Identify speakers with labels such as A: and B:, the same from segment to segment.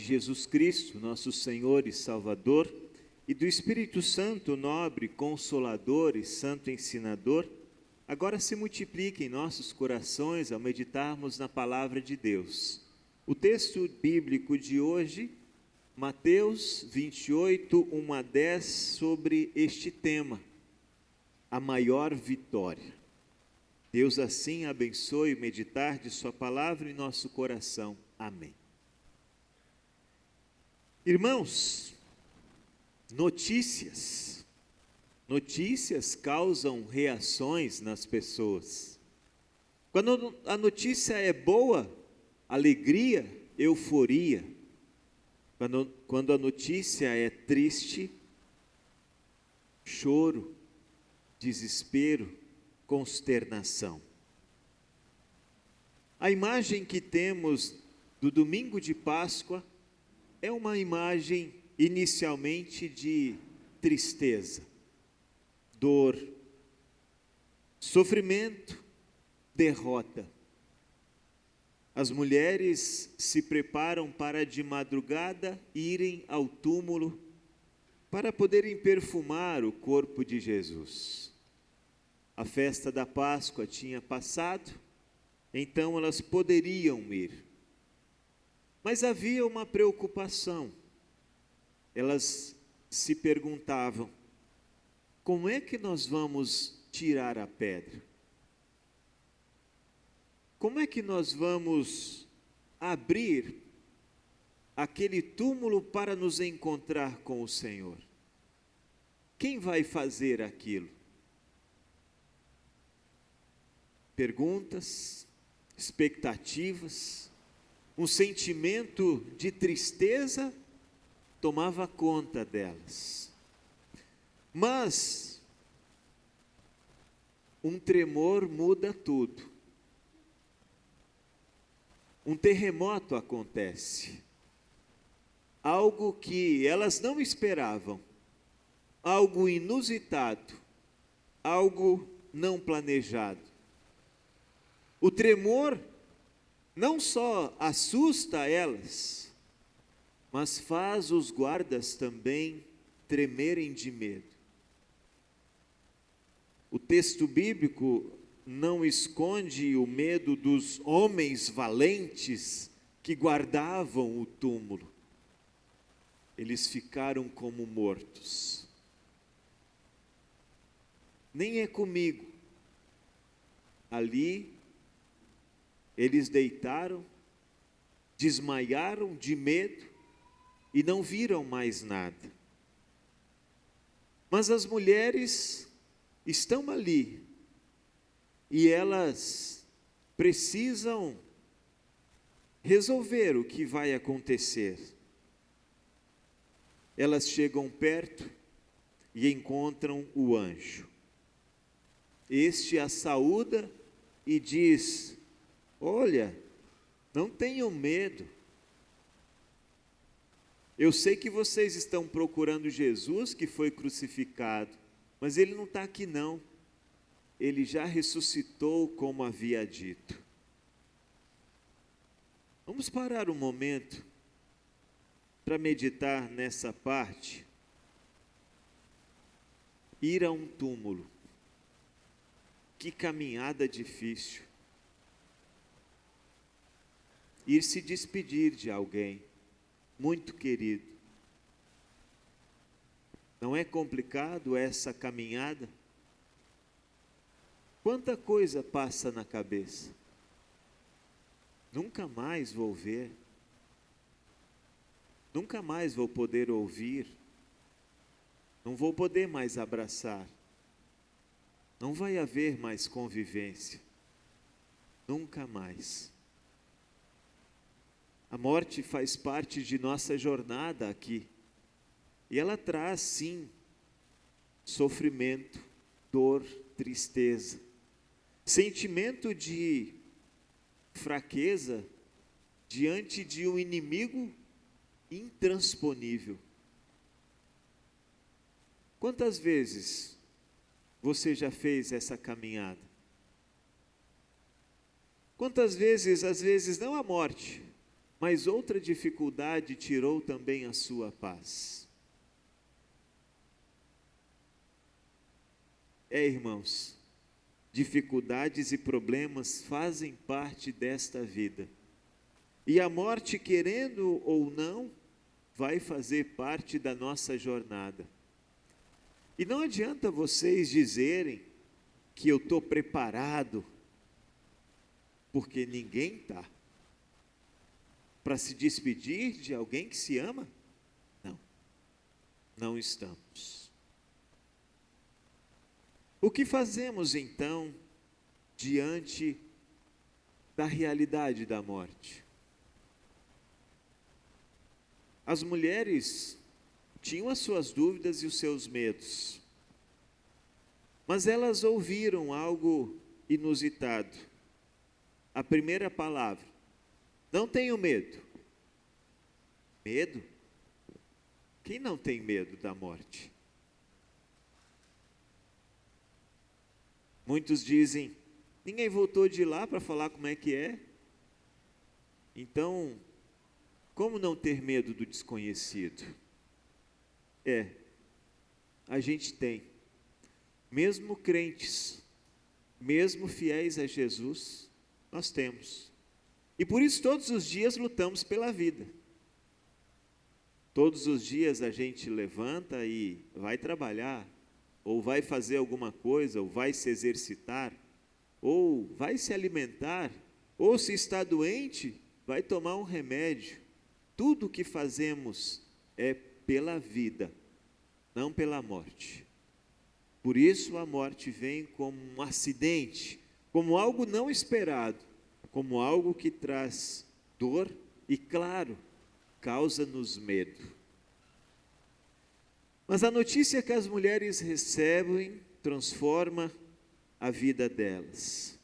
A: Jesus Cristo, nosso Senhor e Salvador, e do Espírito Santo, nobre, consolador e santo ensinador, agora se multiplique em nossos corações ao meditarmos na palavra de Deus. O texto bíblico de hoje, Mateus 28, 1 a 10, sobre este tema, a maior vitória. Deus assim abençoe o meditar de sua palavra em nosso coração. Amém. Irmãos, notícias causam reações nas pessoas. Quando a notícia é boa, alegria, euforia. Quando a notícia é triste, choro, desespero, consternação. A imagem que temos do domingo de Páscoa é uma imagem inicialmente de tristeza, dor, sofrimento, derrota. As mulheres se preparam para de madrugada irem ao túmulo para poderem perfumar o corpo de Jesus. A festa da Páscoa tinha passado, então elas poderiam ir. Mas havia uma preocupação. Elas se perguntavam: como é que nós vamos tirar a pedra? Como é que nós vamos abrir aquele túmulo para nos encontrar com o Senhor? Quem vai fazer aquilo? Perguntas, expectativas, um sentimento de tristeza tomava conta delas. Mas um tremor muda tudo. Um terremoto acontece. Algo que elas não esperavam. Algo inusitado. Algo não planejado. O tremor não só assusta elas, mas faz os guardas também tremerem de medo. O texto bíblico não esconde o medo dos homens valentes que guardavam o túmulo. Eles ficaram como mortos. Nem é comigo. Ali, eles deitaram, desmaiaram de medo e não viram mais nada. Mas as mulheres estão ali e elas precisam resolver o que vai acontecer. Elas chegam perto e encontram o anjo. Este a saúda e diz: olha, não tenham medo. Eu sei que vocês estão procurando Jesus que foi crucificado, mas ele não está aqui não. Ele já ressuscitou como havia dito. Vamos parar um momento para meditar nessa parte. Ir a um túmulo. Que caminhada difícil. Ir se despedir de alguém muito querido. Não é complicado essa caminhada? Quanta coisa passa na cabeça. Nunca mais vou ver. Nunca mais vou poder ouvir. Não vou poder mais abraçar. Não vai haver mais convivência. Nunca mais. A morte faz parte de nossa jornada aqui. E ela traz, sim, sofrimento, dor, tristeza, sentimento de fraqueza diante de um inimigo intransponível. Quantas vezes você já fez essa caminhada? Quantas vezes, às vezes, não a morte, mas outra dificuldade tirou também a sua paz. Irmãos, dificuldades e problemas fazem parte desta vida. E a morte, querendo ou não, vai fazer parte da nossa jornada. E não adianta vocês dizerem que eu estou preparado, porque ninguém está. Para se despedir de alguém que se ama? Não, não estamos. O que fazemos então diante da realidade da morte? As mulheres tinham as suas dúvidas e os seus medos, mas elas ouviram algo inusitado. A primeira palavra: não tenho medo. Medo? Quem não tem medo da morte? Muitos dizem: ninguém voltou de lá para falar como é que é. Então, como não ter medo do desconhecido? A gente tem. Mesmo crentes, mesmo fiéis a Jesus, nós temos. E por isso todos os dias lutamos pela vida. Todos os dias a gente levanta e vai trabalhar, ou vai fazer alguma coisa, ou vai se exercitar, ou vai se alimentar, ou se está doente, vai tomar um remédio. Tudo o que fazemos é pela vida, não pela morte. Por isso a morte vem como um acidente, como algo não esperado, como algo que traz dor e, claro, causa-nos medo. Mas a notícia que as mulheres recebem transforma a vida delas.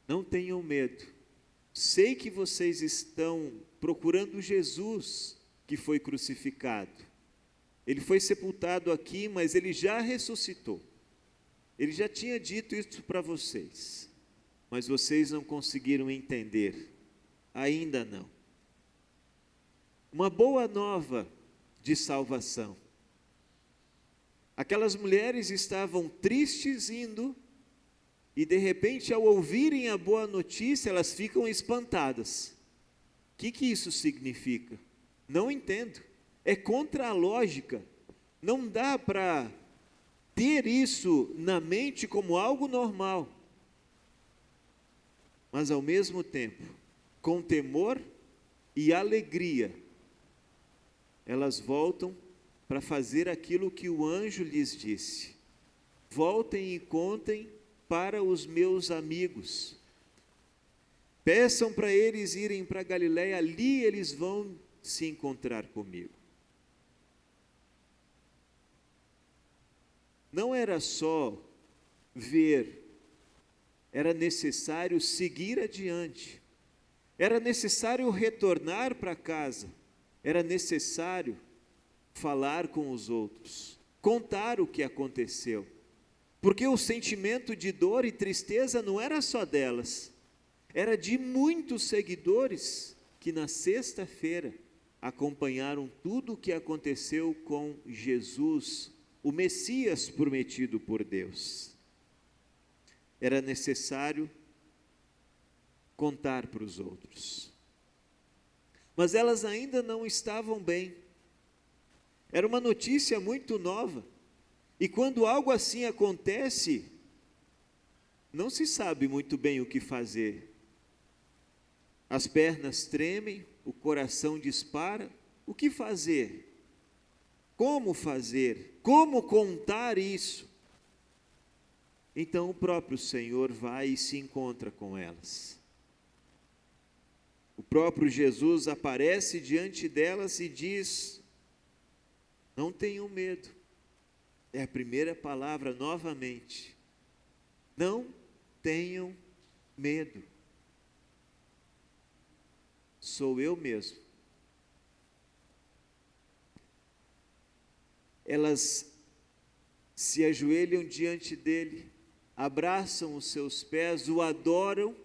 A: Não tenham medo. Sei que vocês estão procurando Jesus que foi crucificado. Ele foi sepultado aqui, mas ele já ressuscitou. Ele já tinha dito isso para vocês, mas vocês não conseguiram entender. Ainda não. Uma boa nova de salvação. Aquelas mulheres estavam tristes indo, e de repente, ao ouvirem a boa notícia, elas ficam espantadas. O que isso significa? Não entendo. É contra a lógica. Não dá para ter isso na mente como algo normal. Mas ao mesmo tempo, com temor e alegria, elas voltam para fazer aquilo que o anjo lhes disse: voltem e contem para os meus amigos. Peçam para eles irem para Galiléia, ali eles vão se encontrar comigo. Não era só ver, era necessário seguir adiante. Era necessário retornar para casa. Era necessário falar com os outros, contar o que aconteceu. Porque o sentimento de dor e tristeza não era só delas, era de muitos seguidores que na sexta-feira acompanharam tudo o que aconteceu com Jesus, o Messias prometido por Deus. Era necessário contar para os outros. Mas elas ainda não estavam bem. Era uma notícia muito nova. E quando algo assim acontece, não se sabe muito bem o que fazer. As pernas tremem, o coração dispara. O que fazer? Como fazer? Como contar isso? Então o próprio Senhor vai e se encontra com elas. O próprio Jesus aparece diante delas e diz: não tenham medo. É a primeira palavra novamente. Não tenham medo. Sou eu mesmo. Elas se ajoelham diante dele, abraçam os seus pés, o adoram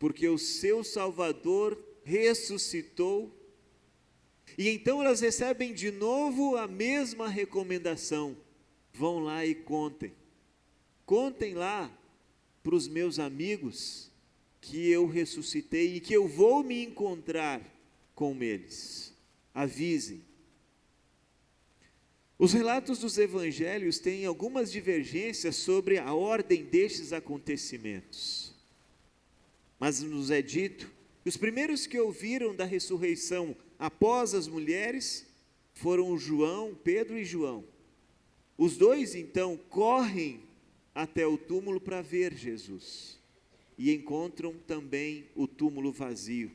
A: porque o seu Salvador ressuscitou. E então elas recebem de novo a mesma recomendação: vão lá e contem. Contem lá para os meus amigos que eu ressuscitei e que eu vou me encontrar com eles. Avisem. Os relatos dos evangelhos têm algumas divergências sobre a ordem destes acontecimentos. Mas nos é dito que os primeiros que ouviram da ressurreição após as mulheres foram João, Pedro e João. Os dois então correm até o túmulo para ver Jesus e encontram também o túmulo vazio.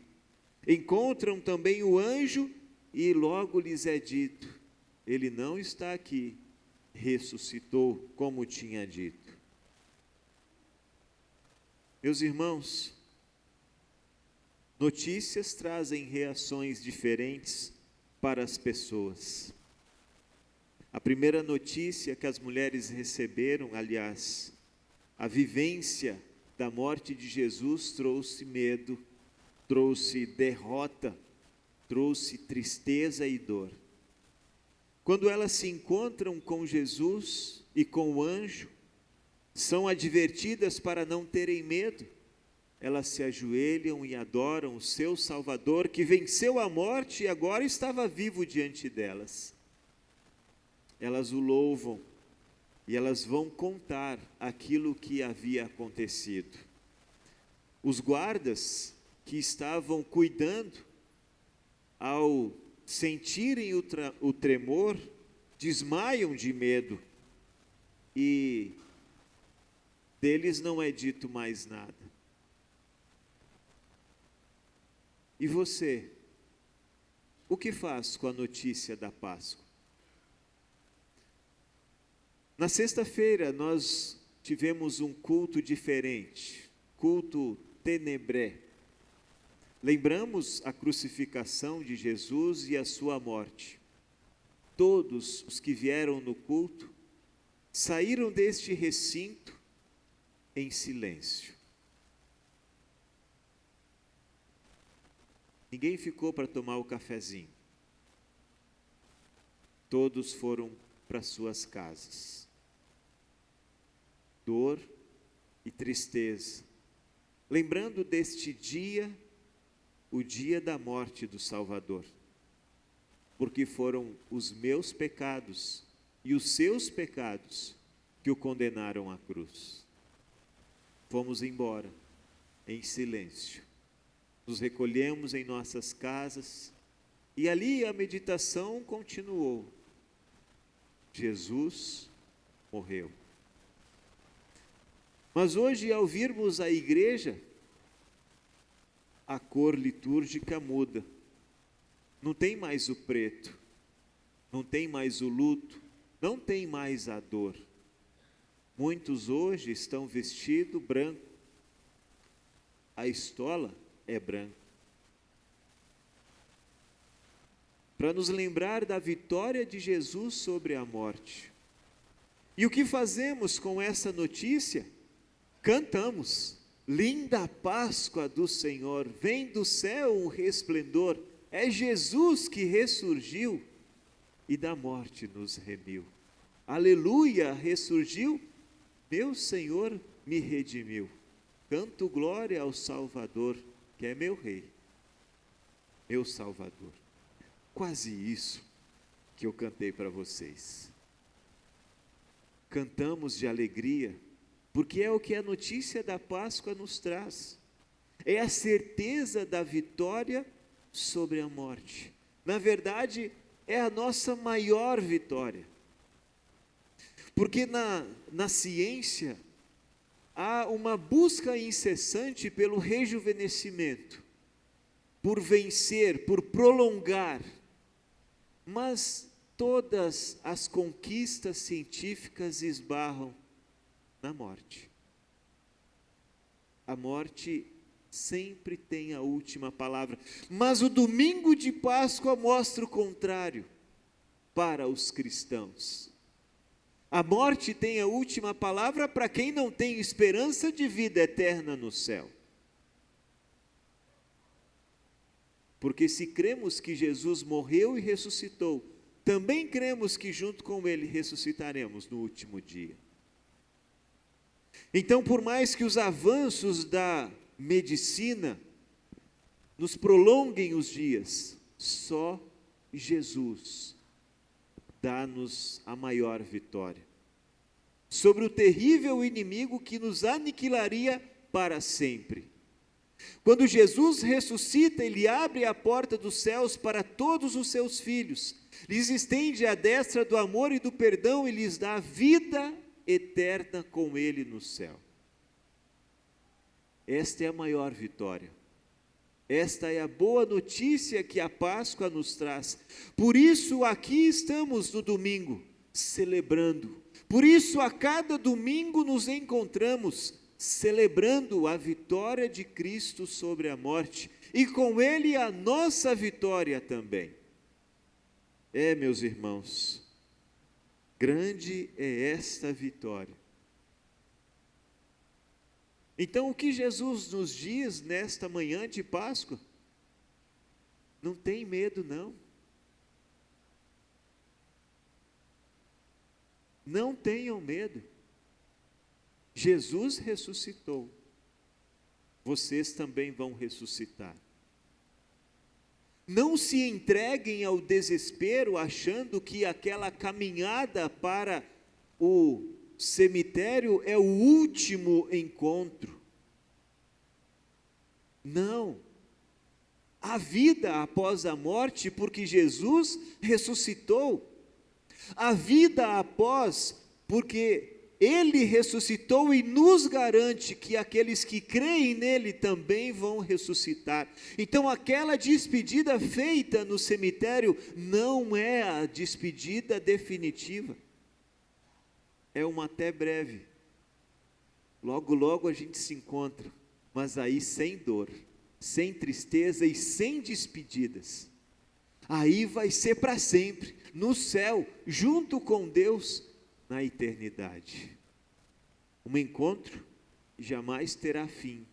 A: Encontram também o anjo e logo lhes é dito: ele não está aqui, ressuscitou, como tinha dito. Meus irmãos, notícias trazem reações diferentes para as pessoas. A primeira notícia que as mulheres receberam, aliás, a vivência da morte de Jesus trouxe medo, trouxe derrota, trouxe tristeza e dor. Quando elas se encontram com Jesus e com o anjo, são advertidas para não terem medo. Elas se ajoelham e adoram o seu Salvador, que venceu a morte e agora estava vivo diante delas. Elas o louvam e elas vão contar aquilo que havia acontecido. Os guardas que estavam cuidando, ao sentirem o tremor, desmaiam de medo e deles não é dito mais nada. E você, o que faz com a notícia da Páscoa? Na sexta-feira nós tivemos um culto diferente, culto tenebré. Lembramos a crucificação de Jesus e a sua morte. Todos os que vieram no culto saíram deste recinto em silêncio. Ninguém ficou para tomar o cafezinho. Todos foram para suas casas. Dor e tristeza. Lembrando deste dia, o dia da morte do Salvador. Porque foram os meus pecados e os seus pecados que o condenaram à cruz. Fomos embora em silêncio. Nos recolhemos em nossas casas e ali a meditação continuou. Jesus morreu. Mas hoje, ao virmos a igreja, a cor litúrgica muda. Não tem mais o preto, não tem mais o luto, não tem mais a dor. Muitos hoje estão vestidos branco. A estola é branca. Para nos lembrar da vitória de Jesus sobre a morte. E o que fazemos com essa notícia? Cantamos: linda Páscoa do Senhor, vem do céu um resplendor, é Jesus que ressurgiu e da morte nos remiu. Aleluia, ressurgiu, meu Senhor me redimiu. Canto glória ao Salvador, que é meu Rei, meu Salvador. Quase isso que eu cantei para vocês. Cantamos de alegria, porque é o que a notícia da Páscoa nos traz. É a certeza da vitória sobre a morte. Na verdade, é a nossa maior vitória. Porque na ciência, há uma busca incessante pelo rejuvenescimento, por vencer, por prolongar. Mas todas as conquistas científicas esbarram na morte. A morte sempre tem a última palavra, mas o domingo de Páscoa mostra o contrário para os cristãos. A morte tem a última palavra para quem não tem esperança de vida eterna no céu. Porque se cremos que Jesus morreu e ressuscitou, também cremos que junto com ele ressuscitaremos no último dia. Então, por mais que os avanços da medicina nos prolonguem os dias, só Jesus dá-nos a maior vitória sobre o terrível inimigo que nos aniquilaria para sempre. Quando Jesus ressuscita, ele abre a porta dos céus para todos os seus filhos, lhes estende a destra do amor e do perdão e lhes dá vida eterna com ele no céu. Esta é a maior vitória. Esta é a boa notícia que a Páscoa nos traz. Por isso aqui estamos no domingo, celebrando. Por isso a cada domingo nos encontramos, celebrando a vitória de Cristo sobre a morte, e com ele a nossa vitória também. Meus irmãos, grande é esta vitória. Então, o que Jesus nos diz nesta manhã de Páscoa? Não tem medo, não. Não tenham medo. Jesus ressuscitou. Vocês também vão ressuscitar. Não se entreguem ao desespero achando que aquela caminhada para o cemitério é o último encontro. Não. Há vida após a morte, porque Jesus ressuscitou. Há vida após, porque ele ressuscitou e nos garante que aqueles que creem nele também vão ressuscitar. Então aquela despedida feita no cemitério não é a despedida definitiva. É uma até breve. Logo, logo a gente se encontra, mas aí sem dor, sem tristeza e sem despedidas. Aí vai ser para sempre, no céu, junto com Deus, na eternidade. Um encontro que jamais terá fim,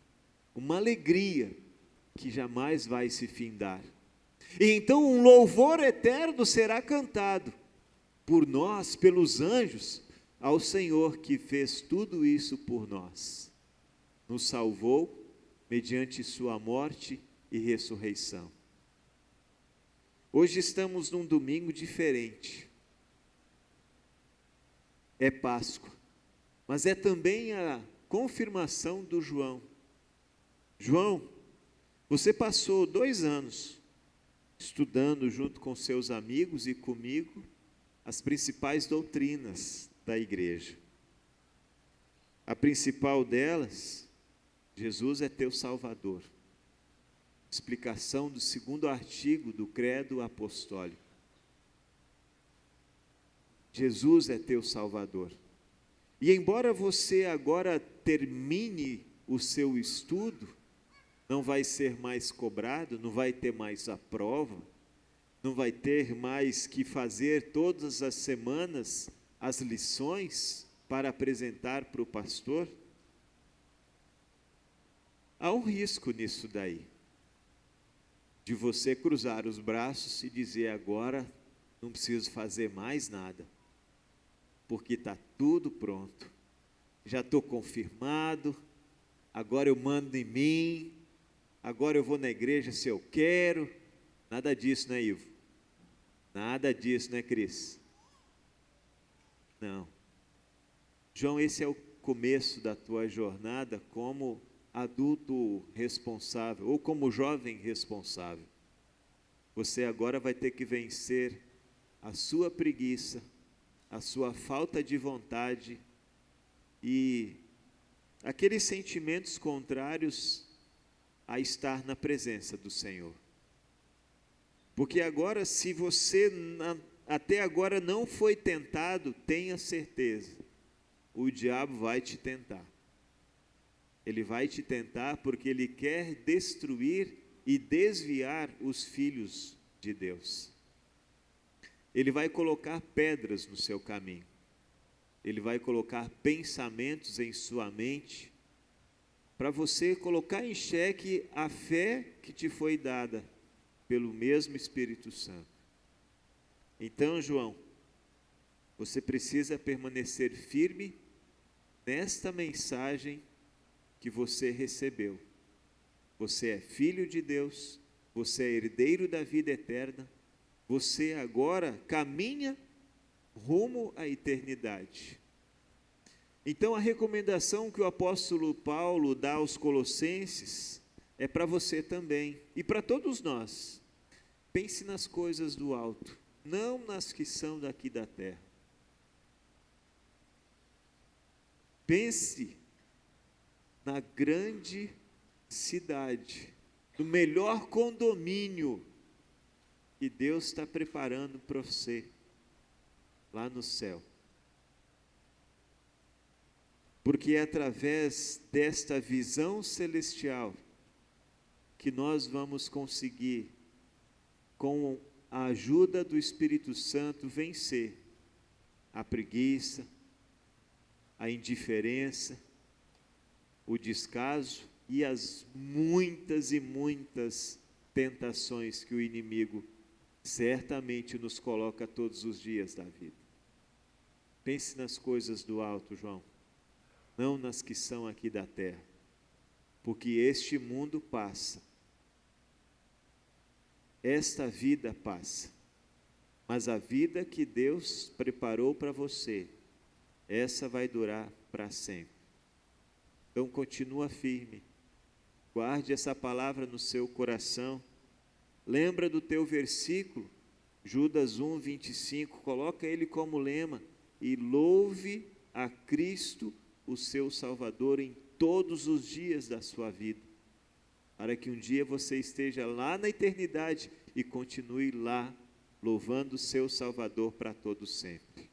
A: uma alegria que jamais vai se findar. E então um louvor eterno será cantado por nós, pelos anjos, ao Senhor que fez tudo isso por nós, nos salvou mediante sua morte e ressurreição. Hoje estamos num domingo diferente. É Páscoa, mas é também a confirmação do João. João, você passou 2 anos estudando junto com seus amigos e comigo as principais doutrinas da igreja. A principal delas, Jesus é teu Salvador. Explicação do 2º artigo do Credo Apostólico. Jesus é teu Salvador. E embora você agora termine o seu estudo, não vai ser mais cobrado, não vai ter mais a prova, não vai ter mais que fazer todas as semanas as lições para apresentar para o pastor. Há um risco nisso daí, de você cruzar os braços e dizer agora não preciso fazer mais nada, porque está tudo pronto, já estou confirmado, agora eu mando em mim, agora eu vou na igreja se eu quero. Nada disso, né, Ivo? Nada disso, né, Cris? Não. João, esse é o começo da tua jornada como adulto responsável, ou como jovem responsável. Você agora vai ter que vencer a sua preguiça, a sua falta de vontade e aqueles sentimentos contrários a estar na presença do Senhor. Porque agora, se você até agora não foi tentado, tenha certeza, o diabo vai te tentar. Ele vai te tentar porque ele quer destruir e desviar os filhos de Deus. Ele vai colocar pedras no seu caminho. Ele vai colocar pensamentos em sua mente para você colocar em xeque a fé que te foi dada pelo mesmo Espírito Santo. Então, João, você precisa permanecer firme nesta mensagem que você recebeu. Você é filho de Deus, você é herdeiro da vida eterna, você agora caminha rumo à eternidade. Então, a recomendação que o apóstolo Paulo dá aos Colossenses é para você também e para todos nós. Pense nas coisas do alto, não nas que são daqui da terra. Pense na grande cidade, no melhor condomínio que Deus está preparando para você lá no céu. Porque é através desta visão celestial que nós vamos conseguir, com a ajuda do Espírito Santo, vencer a preguiça, a indiferença, o descaso e as muitas e muitas tentações que o inimigo certamente nos coloca todos os dias da vida. Pense nas coisas do alto, João, não nas que são aqui da terra, porque este mundo passa, esta vida passa, mas a vida que Deus preparou para você, essa vai durar para sempre. Então continua firme, guarde essa palavra no seu coração, lembra do teu versículo, Judas 1, 25, coloca ele como lema, e louve a Cristo, o seu Salvador, em todos os dias da sua vida, para que um dia você esteja lá na eternidade e continue lá, louvando o seu Salvador para todo sempre.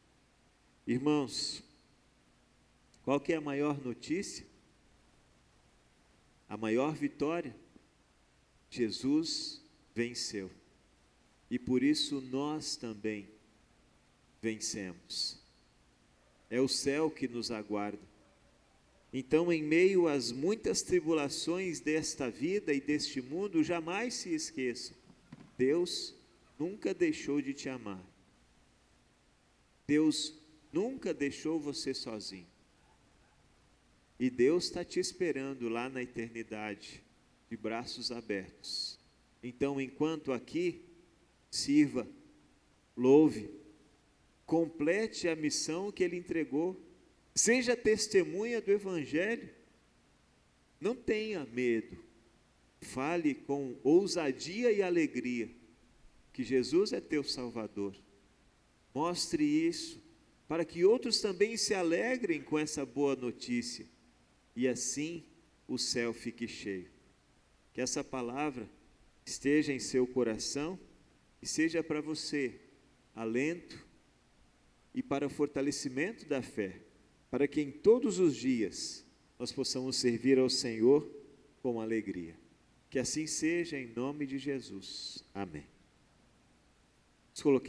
A: Irmãos, qual que é a maior notícia? A maior vitória? Jesus venceu. E por isso nós também vencemos. É o céu que nos aguarda. Então, em meio às muitas tribulações desta vida e deste mundo, jamais se esqueça, Deus nunca deixou de te amar. Deus nunca deixou você sozinho. E Deus está te esperando lá na eternidade, de braços abertos. Então, enquanto aqui, sirva, louve, complete a missão que Ele entregou, seja testemunha do Evangelho, não tenha medo, fale com ousadia e alegria, que Jesus é teu Salvador. Mostre isso, para que outros também se alegrem com essa boa notícia, e assim o céu fique cheio. Que essa palavra esteja em seu coração e seja para você alento e para o fortalecimento da fé, para que em todos os dias nós possamos servir ao Senhor com alegria. Que assim seja, em nome de Jesus. Amém. Nos coloquemos.